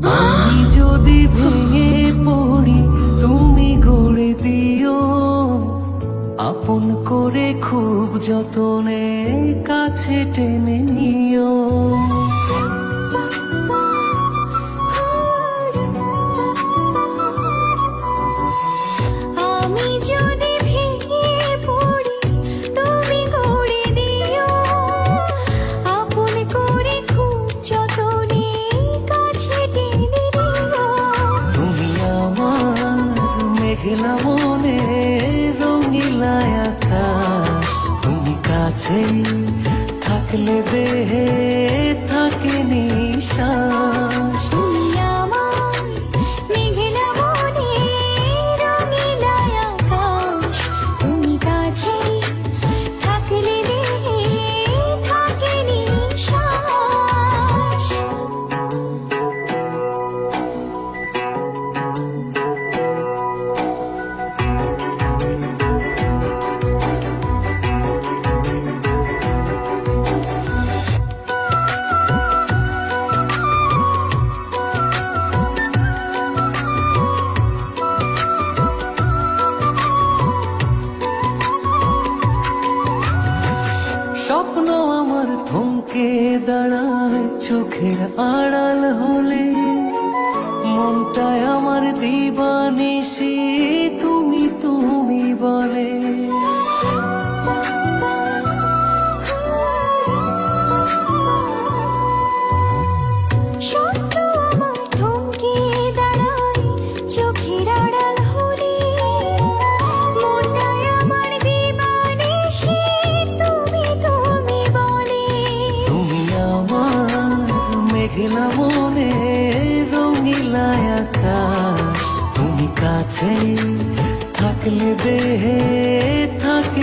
আমি যদি ভেঙে পড়ি তুমি গড়ে দিও, আপন করে খুব যতনে কাছে টেনে নিও। আমি যদি ভেঙে পড়ি তুমি গড়ে দিও, আপন করে খুব যতনে কাছে টেনে নিও। তুমি আমার মেঘলা মনে রঙিলা আকাশ, তুমি কাছে থাকলে দেহে থাকে নিশ্বাস। তুমি আমার মেঘলা মনে রঙিলা আকাশ, তুমি কাছে থাকলে দেহে থাকে নিশ্বাস। স্বপ্ন আমার থমকে দাঁড়ায় চোখের আড়াল হলে, মনটায় আমার দিবানিশি তুমি তুমি বলে। স্বপ্ন আমার থমকে দাঁড়ায় চোখের আড়াল হলে, মনটায় আমার দিবানিশি তুমি তুমি বলে। তুমি আমার মেঘলা মনে রঙিলা আকাশ, তুমি কাছে থাকলে দেহে থাকে